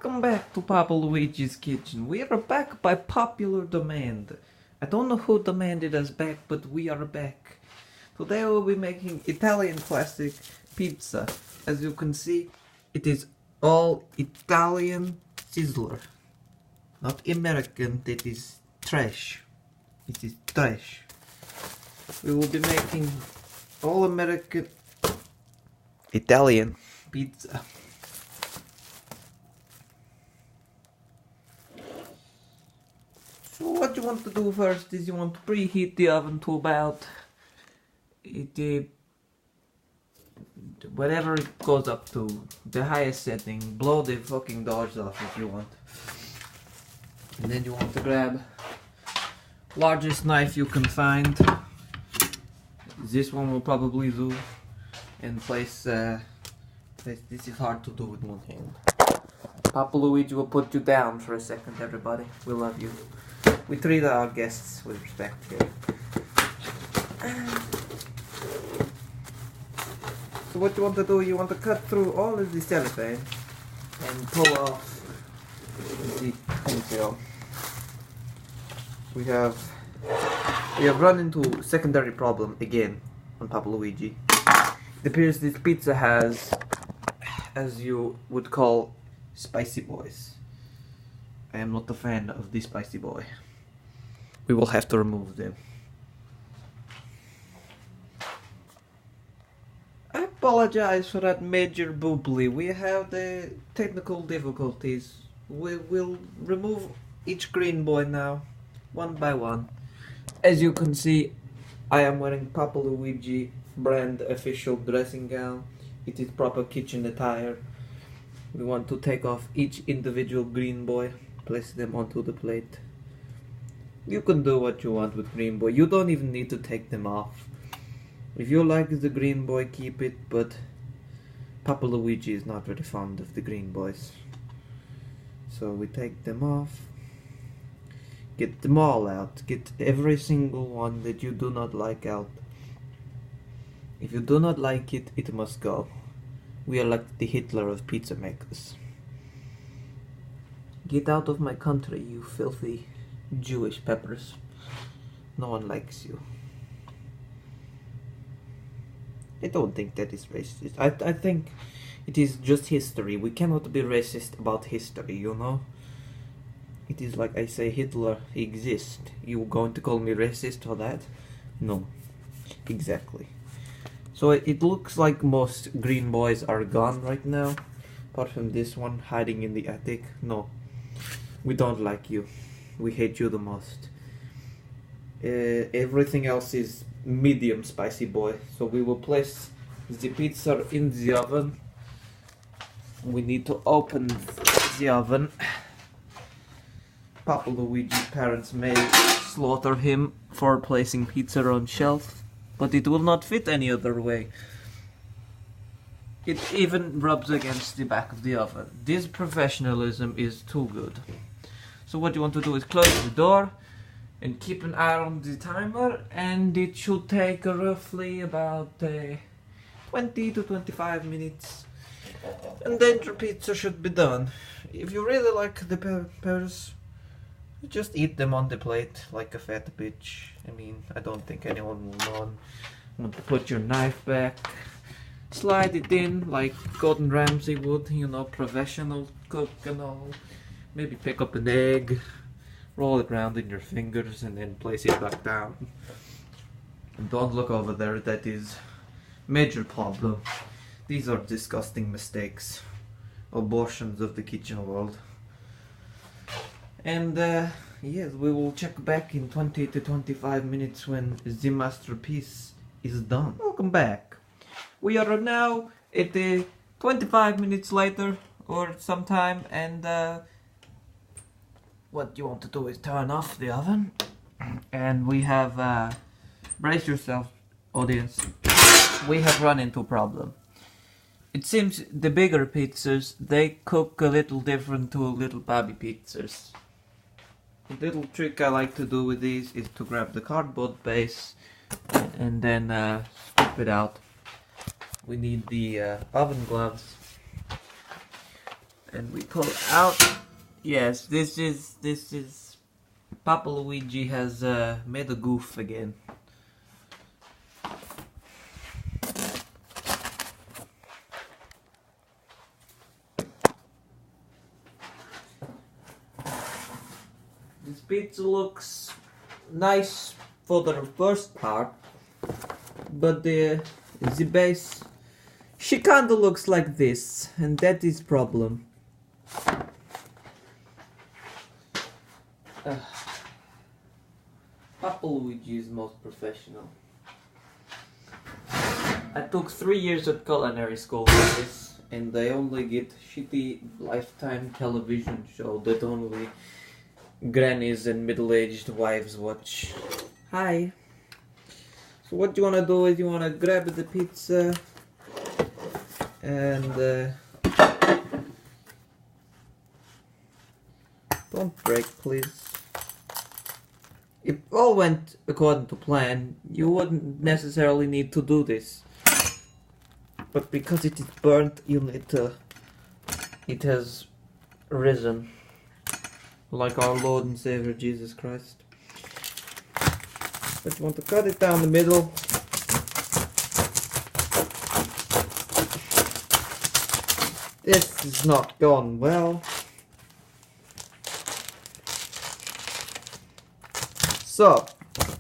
Welcome back to Papa Luigi's Kitchen. We are back by popular demand. I don't know who demanded us back, but we are back. Today we'll be making Italian classic pizza. As you can see, it is all Italian sizzler. Not American, that is trash. It is trash. We will be making all American Italian pizza. So what you want to do first is you want to preheat the oven to about whatever it goes up to, the highest setting. Blow the fucking doors off if you want. And then you want to grab largest knife you can find. This one will probably do. And place this is hard to do with one hand. Papa Luigi will put you down for a second, everybody. We love you. We treat our guests with respect here. So what you want to do, you want to cut through all of the cellophane and pull off the tinfoil. We have run into a secondary problem again on Papa Luigi. It appears this pizza has, as you would call, spicy boys. I am not a fan of the spicy boy. We will have to remove them. I apologize for that major boobly. We have the technical difficulties. We will remove each green boy now, one by one. As you can see, I am wearing Papa Luigi brand official dressing gown. It is proper kitchen attire. We want to take off each individual green boy, place them onto the plate. You can do what you want with green boy. You don't even need to take them off. If you like the green boy, keep it, but Papa Luigi is not very fond of the green boys. So we take them off. Get them all out. Get every single one that you do not like out. If you do not like it, it must go. We are like the Hitler of pizza makers. Get out of my country, you filthy Jewish peppers. No one likes you. I don't think that is racist. I think it is just history. We cannot be racist about history, you know? It is like I say Hitler exists. You going to call me racist for that? No. Exactly. So it looks like most green boys are gone right now. Apart from this one hiding in the attic. No. We don't like you. We hate you the most. Everything else is medium spicy boy. So we will place the pizza in the oven. We need to open the oven. Papa Luigi's parents may slaughter him for placing pizza on shelf, but it will not fit any other way. It even rubs against the back of the oven. This professionalism is too good. So what you want to do is close the door and keep an eye on the timer, and it should take roughly about 20 to 25 minutes, and then your pizza should be done. If you really like the peppers, just eat them on the plate like a fat bitch. I mean, I don't think anyone will want to put your knife back. Slide it in like Gordon Ramsay would, you know, professional cook and all. Maybe pick up an egg, roll it around in your fingers, and then place it back down. And don't look over there, that is major problem. These are disgusting mistakes. Abortions of the kitchen world. And yes, we will check back in 20 to 25 minutes when the masterpiece is done. Welcome back. We are now at 25 minutes later or sometime, and what you want to do is turn off the oven. And we have, brace yourself, audience, we have run into a problem. It seems the bigger pizzas, they cook a little different to little baby pizzas. The little trick I like to do with these is to grab the cardboard base and then scoop it out. We need the oven gloves and we pull out. Yes, this is Papa Luigi has made a goof again. This pizza looks nice for the first part, but the base, she kinda looks like this, and that is problem. Papa Luigi is most professional. I took 3 years at culinary school for this, and I only get shitty Lifetime television show that only grannies and middle-aged wives watch. Hi. So what you wanna do is you wanna grab the pizza and don't break, please. If all went according to plan, you wouldn't necessarily need to do this. But because it is burnt, you need to. It has risen. Like our Lord and Savior Jesus Christ. Just want to cut it down the middle. This is not going well. So,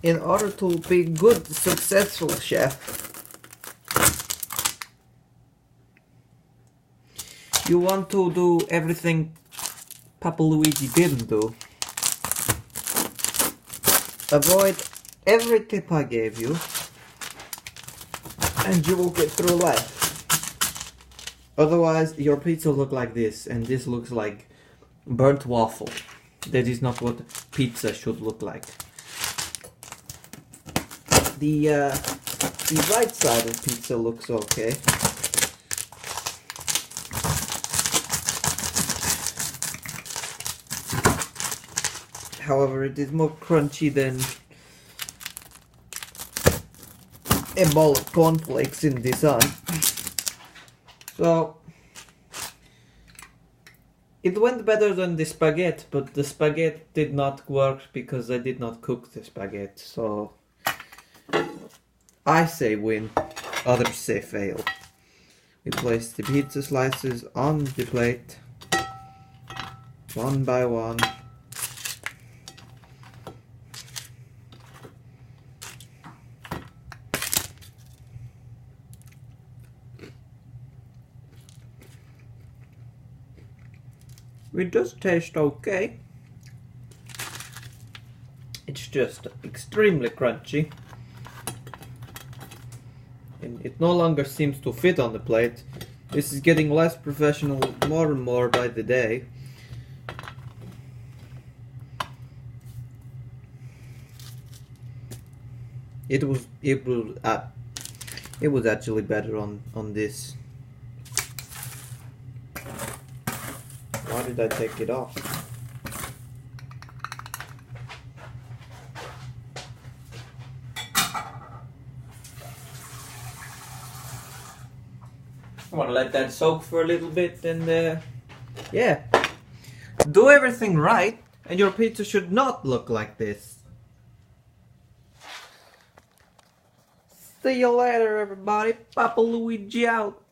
in order to be good, successful chef, you want to do everything Papa Luigi didn't do. Avoid every tip I gave you, and you will get through life. Otherwise, your pizza will look like this, and this looks like burnt waffle. That is not what pizza should look like. The right side of pizza looks okay. However, it is more crunchy than a ball of cornflakes in the sun. So, it went better than the spaghetti, but the spaghetti did not work because I did not cook the spaghetti. So, I say win, others say fail. We place the pizza slices on the plate, one by one. It does taste okay. It's just extremely crunchy. And it no longer seems to fit on the plate. This is getting less professional more and more by the day. It was actually better on this. Why did I take it off? I want to let that soak for a little bit and yeah. Do everything right and your pizza should not look like this. See you later everybody. Papa Luigi out.